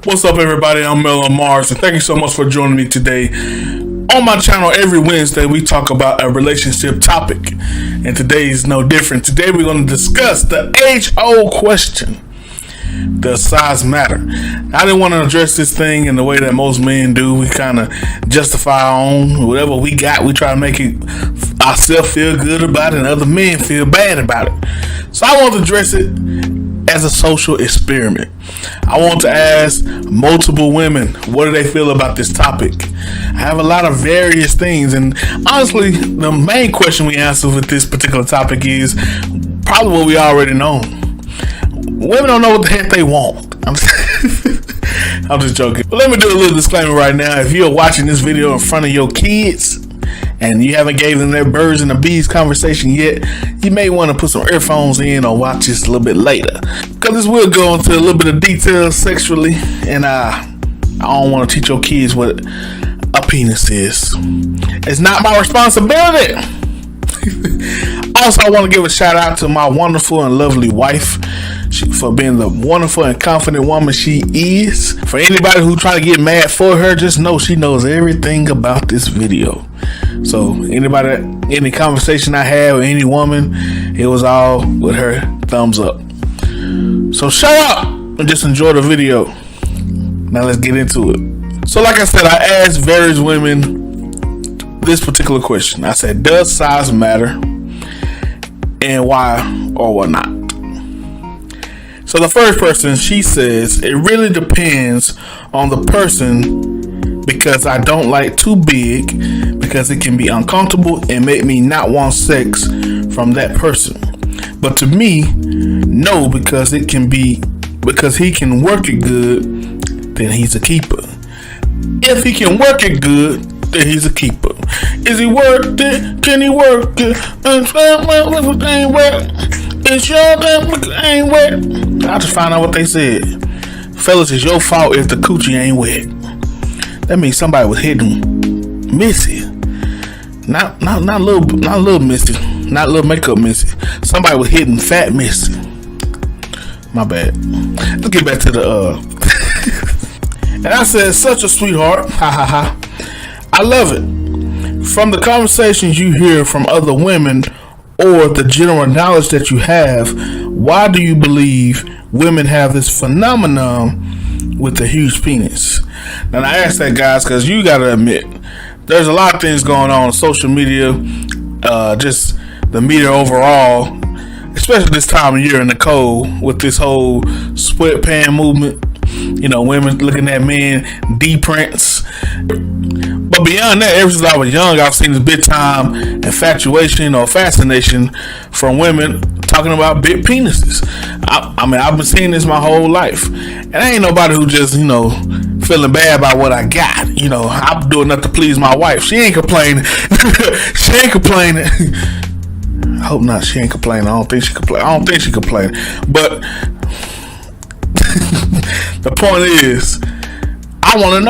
What's up, everybody? I'm mel.on.mars, and thank you so much for joining me today. On my channel, every Wednesday, we talk about a relationship topic, and today is no different. Today, we're going to discuss the age-old question: does size matter? I didn't want to address this thing in the way that most men do. We kind of justify our own whatever we got. We try to make it ourselves feel good about it, and other men feel bad about it. So I want to address it as a social experiment. I want to ask multiple women, what do they feel about this topic? I have a lot of various things, and honestly, the main question we answer with this particular topic is probably what we already know. Women don't know what the heck they want. I'm just joking. But let me do a little disclaimer right now. If you're watching this video in front of your kids and you haven't gave them their birds and the bees conversation yet, you may want to put some earphones in or watch this a little bit later, because this will go into a little bit of detail sexually, and I don't want to teach your kids what a penis is. It's not my responsibility. Also, I want to give a shout out to my wonderful and lovely wife for being the wonderful and confident woman she is. For anybody who try to get mad for her, just know she knows everything about this video. So any conversation I had with any woman, it was all with her thumbs up. So shut up and just enjoy the video. Now let's get into it. So like I said, I asked various women this particular question. I said, does size matter, and why or why not? So the first person, she says, it really depends on the person, because I don't like too big, because it can be uncomfortable and make me not want sex from that person. But to me, no, because he can work it good, then he's a keeper. If he can work it good, then he's a keeper. Is he worth it? Can he work it? Ain't work. It's your ain't wet. I just found out what they said. Fellas, it's your fault if the coochie ain't wet. That means somebody was hitting Missy. Not little Missy. Not little makeup Missy. Somebody was hitting fat Missy. My bad. Let's get back to the And I said, such a sweetheart. Ha ha ha. I love it. From the conversations you hear from other women, or the general knowledge that you have, why do you believe women have this phenomenon with the huge penis? Now I ask that, guys, because you gotta admit, there's a lot of things going on social media, just the media overall, especially this time of year in the cold, with this whole sweatpants movement. You know, women looking at men D-prints. But beyond that, ever since I was young, I've seen this big time infatuation or fascination from women talking about big penises. I mean, I've been seeing this my whole life. And I ain't nobody who just, feeling bad about what I got. I'm doing nothing to please my wife. She ain't complaining. She ain't complaining. I hope not. She ain't complaining. I don't think she complaining. But the point is, I want to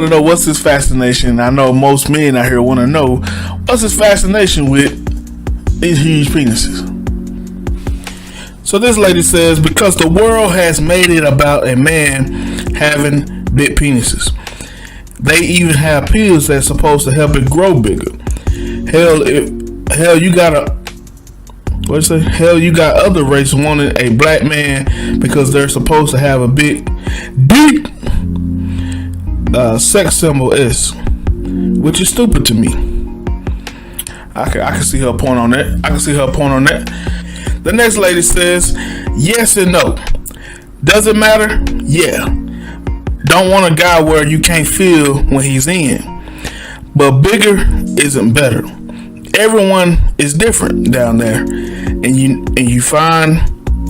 know what's his fascination. I know most men out here want to know what's his fascination with these huge penises. So this lady says, because the world has made it about a man having big penises. They even have pills that's supposed to help it grow bigger. Hell, you got other race wanting a black man because they're supposed to have a big, deep sex symbol S, which is stupid to me. I can see her point on that. The next lady says, yes and no. Does it matter? Yeah. Don't want a guy where you can't feel when he's in, but bigger isn't better. Everyone is different down there, and you find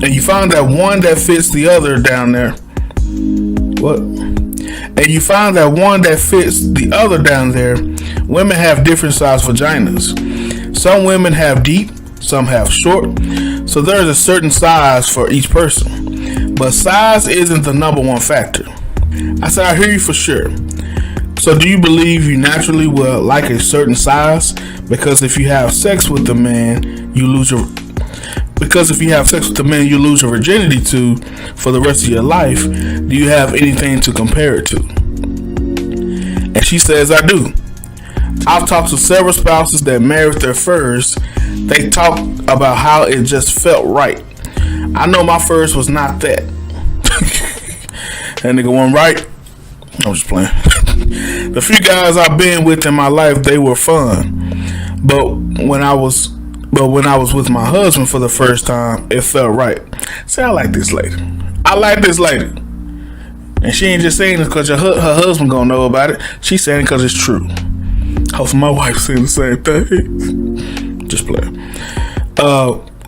that one that fits the other down there. And you find that one that fits the other down there. Women have different size vaginas. Some women have deep, some have short. So there's a certain size for each person. But size isn't the number one factor. I said, I hear you for sure. So do you believe you naturally will like a certain size? Because if you have sex with a man, you lose your... Because if you have sex with the men you lose your virginity to for the rest of your life, do you have anything to compare it to? And she says, I do. I've talked to several spouses that married their first. They talk about how it just felt right. I know my first was not that. That nigga wasn't right. I'm just playing. The few guys I've been with in my life, they were fun. But when I was with my husband for the first time, it felt right. See, I like this lady. And she ain't just saying this because her husband gonna know about it. She's saying it because it's true. Hopefully my wife's saying the same thing. Just play.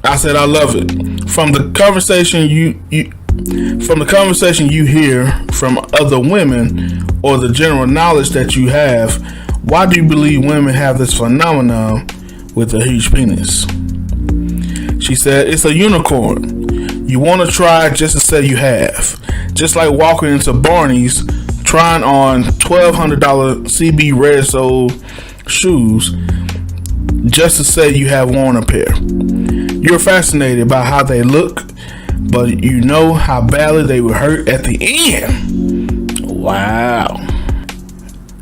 I said I love it. From the conversation you hear from other women, or the general knowledge that you have, why do you believe women have this phenomenon with a huge penis? She said, it's a unicorn. You want to try just to say you have. Just like walking into Barney's, trying on $1,200 CB red sole shoes just to say you have worn a pair. You're fascinated by how they look, but you know how badly they will hurt at the end. Wow.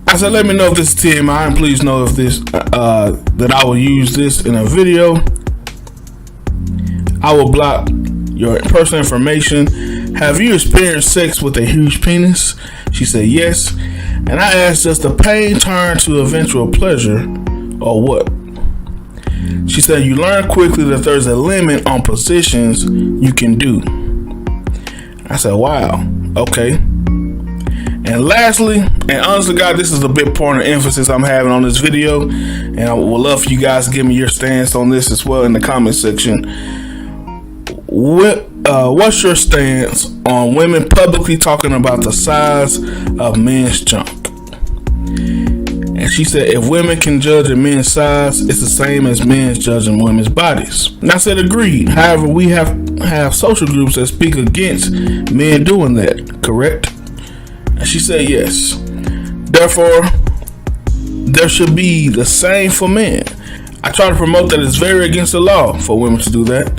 I said, let me know if this is TMI, and please know if this that I will use this in a video. I will block your personal information. Have you experienced sex with a huge penis? She said yes. And I asked, does the pain turn to eventual pleasure or what? She said, you learn quickly that there's a limit on positions you can do. I said, wow, okay. And lastly, and honestly, God, this is a big point of emphasis I'm having on this video, and I would love for you guys to give me your stance on this as well in the comment section. What's your stance on women publicly talking about the size of men's junk? And she said, if women can judge a man's size, it's the same as men judging women's bodies. And I said, agreed. However, we have social groups that speak against men doing that, correct? And she said, yes. Therefore, there should be the same for men. I try to promote that it's very against the law for women to do that.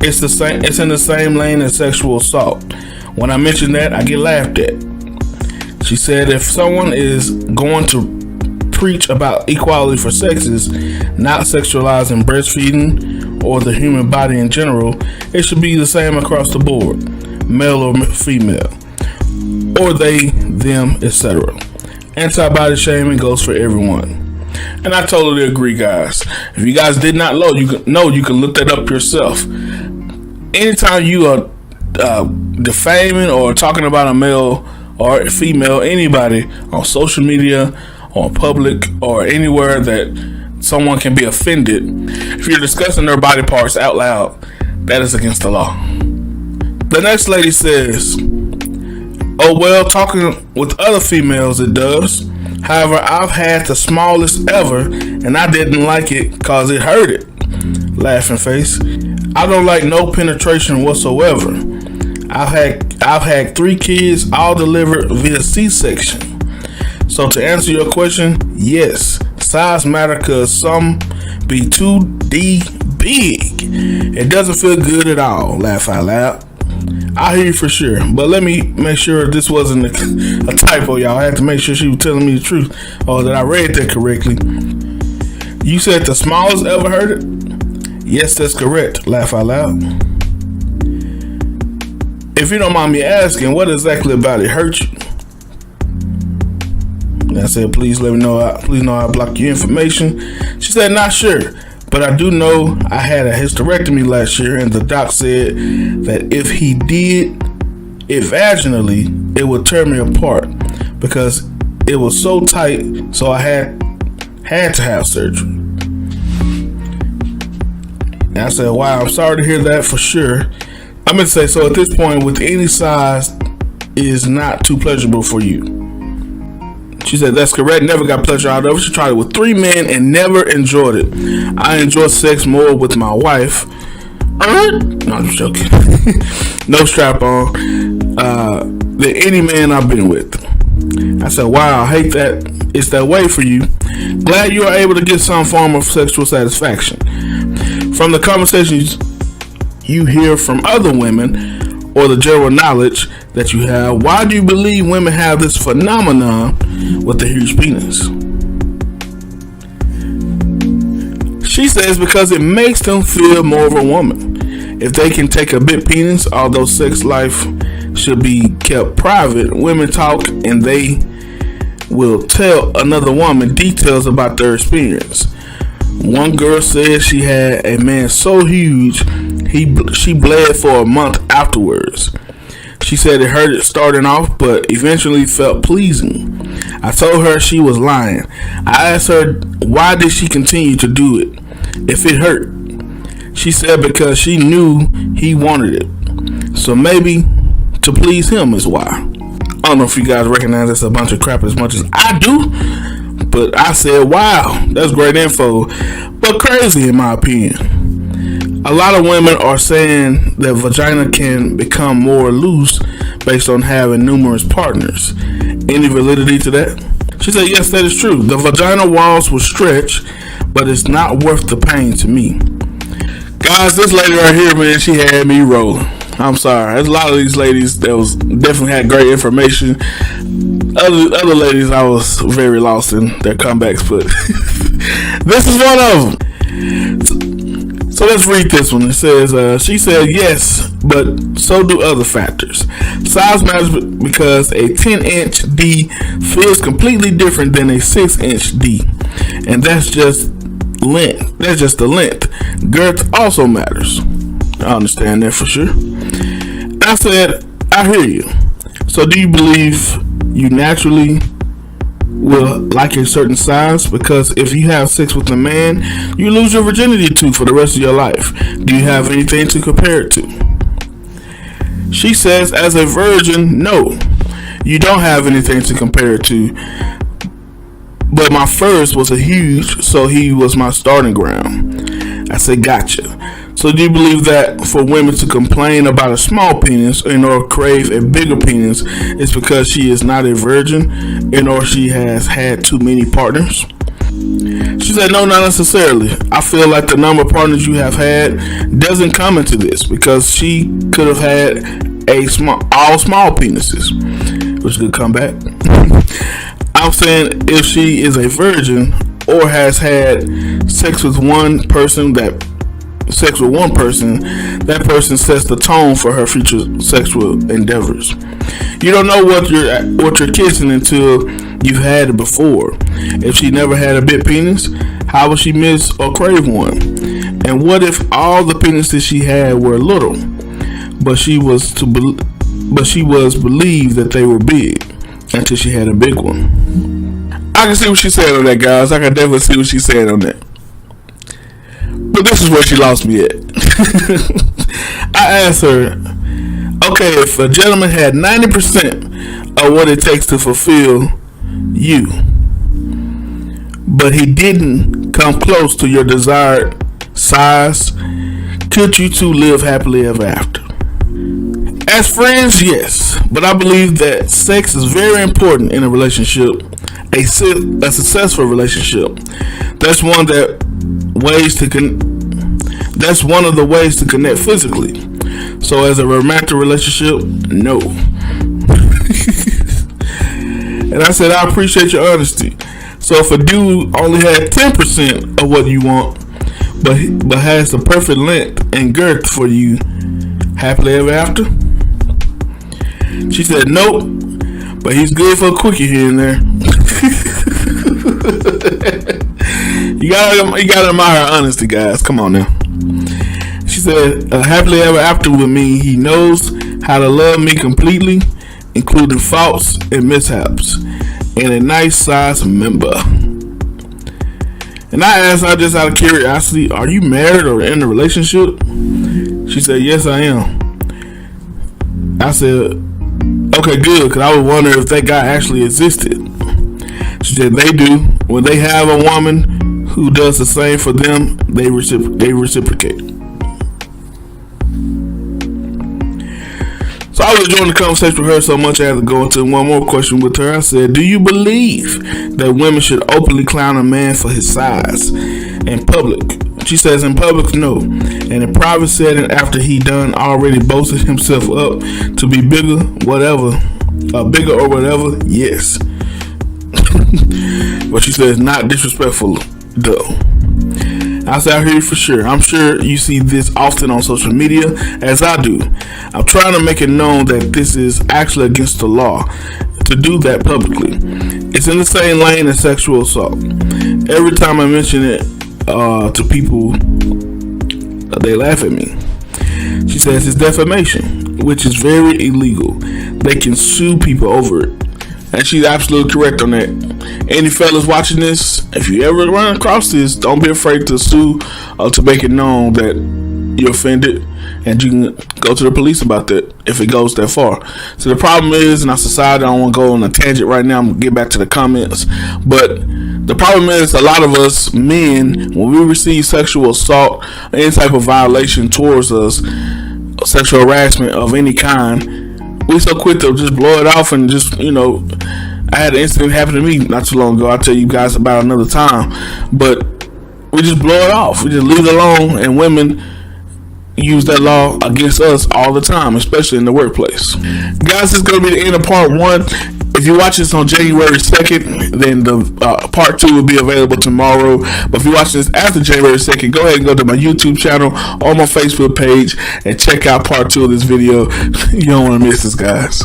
It's the same. It's in the same lane as sexual assault. When I mention that, I get laughed at. She said, if someone is going to preach about equality for sexes, not sexualizing breastfeeding or the human body in general, it should be the same across the board, male or female, or they, them, etc. Anti-body shaming goes for everyone. And I totally agree, guys. If you guys did not know, you can look that up yourself. Anytime you are defaming or talking about a male or a female, anybody on social media, on public, or anywhere that someone can be offended, if you're discussing their body parts out loud, that is against the law. The next lady says, oh well, talking with other females it does. However, I've had the smallest ever and I didn't like it cause it hurted. Laughing face. I don't like no penetration whatsoever. I've had 3 kids, all delivered via C-section. So to answer your question, yes, size matter cause some be 2D big. It doesn't feel good at all. Laugh out loud. I hear you for sure, but let me make sure this wasn't a typo, y'all. I had to make sure she was telling me the truth, or that I read that correctly. You said the smallest ever heard it? Yes, that's correct. Laugh out loud. If you don't mind me asking, what exactly about it hurt you? And I said, please let me know. Please know I block your information. She said, not sure. But I do know I had a hysterectomy last year, and the doc said that if he did it vaginally, it would tear me apart because it was so tight. So I had to have surgery. And I said, wow, I'm sorry to hear that for sure. I'm going to say, so at this point, with any size is not too pleasurable for you. She said, that's correct. Never got pleasure out of it. She tried it with 3 men and never enjoyed it. I enjoy sex more with my wife. No, I'm just joking. No strap on. Than any man I've been with. I said, wow, I hate that it's that way for you. Glad you are able to get some form of sexual satisfaction. From the conversations you hear from other women or the general knowledge that you have, why do you believe women have this phenomenon with the huge penis? She says because it makes them feel more of a woman. If they can take a big penis, although sex life should be kept private, women talk and they will tell another woman details about their experience. One girl said she had a man so huge she bled for a month afterwards. She said it hurt it starting off, but eventually felt pleasing. I told her she was lying. I asked her why did she continue to do it if it hurt. She said because she knew he wanted it. So maybe to please him is why. I don't know if you guys recognize that's a bunch of crap as much as I do, but I said, wow, that's great info, but crazy in my opinion. A lot of women are saying that vagina can become more loose based on having numerous partners. Any validity to that? She said, yes, that is true. The vagina walls will stretch, but it's not worth the pain to me. Guys, this lady right here, man, she had me rolling. I'm sorry. There's a lot of these ladies that was definitely had great information. Other ladies, I was very lost in their comebacks, but this is one of them. So let's read this one. It says, she said, yes, but so do other factors. Size matters because a 10-inch D feels completely different than a 6-inch D. And that's just length. That's just the length. Girth also matters. I understand that for sure. I said, I hear you. So do you believe you naturally will like a certain size? Because if you have sex with a man, you lose your virginity to for the rest of your life. Do you have anything to compare it to? She says, as a virgin, no. You don't have anything to compare it to. But my first was a huge, so he was my starting ground. I said, gotcha. So do you believe that for women to complain about a small penis and or crave a bigger penis is because she is not a virgin and or she has had too many partners? She said, no, not necessarily. I feel like the number of partners you have had doesn't come into this because she could have had all small penises, which could come back. I'm saying if she is a virgin or has had sex with one person, that person sets the tone for her future sexual endeavors. You don't know what you're kissing until you've had it before. If she never had a big penis, how would she miss or crave one? And what if all the penises she had were little, but she was believed that they were big until she had a big one? I can see what she's saying on that, guys. I can definitely see what she's saying on that. But this is where she lost me at. I asked her, okay, if a gentleman had 90% of what it takes to fulfill you, but he didn't come close to your desired size, could you two live happily ever after? As friends, yes, but I believe that sex is very important in a relationship, a successful relationship. That's one of the ways to connect physically. So as a romantic relationship, no. And I said, I appreciate your honesty. So if a dude only had 10% of what you want, but has the perfect length and girth for you, happily ever after? She said, nope, but he's good for a quickie here and there. You gotta admire her honesty, guys. Come on now. She said, happily ever after with me, he knows how to love me completely, including faults and mishaps, and a nice size member. And I asked her just out of curiosity, are you married or in a relationship? She said, yes, I am. I said, okay, good, because I was wondering if that guy actually existed. She said, they do. When they have a woman who does the same for them, they reciprocate. So I was enjoying the conversation with her so much I had to go into one more question with her. I said, do you believe that women should openly clown a man for his size in public She says in public, no. And in private setting, after he done already boasted himself up to be bigger, bigger or whatever, yes. But she says not disrespectful, though. I say I hear you for sure. I'm sure you see this often on social media, as I do. I'm trying to make it known that this is actually against the law to do that publicly. It's in the same lane as sexual assault. Every time I mention it to people, they laugh at me. She says it's defamation, which is very illegal. They can sue people over it. And she's absolutely correct on that. Any fellas watching this, if you ever run across this, don't be afraid to sue or to make it known that you're offended, and you can go to the police about that if it goes that far. So the problem is in our society, I don't want to go on a tangent right now, I'm going to get back to the comments, but the problem is a lot of us men, when we receive sexual assault, any type of violation towards us, sexual harassment of any kind, we so quick to just blow it off and just, I had an incident happen to me not too long ago. I'll tell you guys about another time. But we just blow it off. We just leave it alone, and women use that law against us all the time, especially in the workplace. Guys, this is going to be the end of part 1. If you watch this on January 2nd, then the part 2 will be available tomorrow. But if you watch this after January 2nd, go ahead and go to my YouTube channel or my Facebook page and check out part 2 of this video. You don't want to miss this, guys.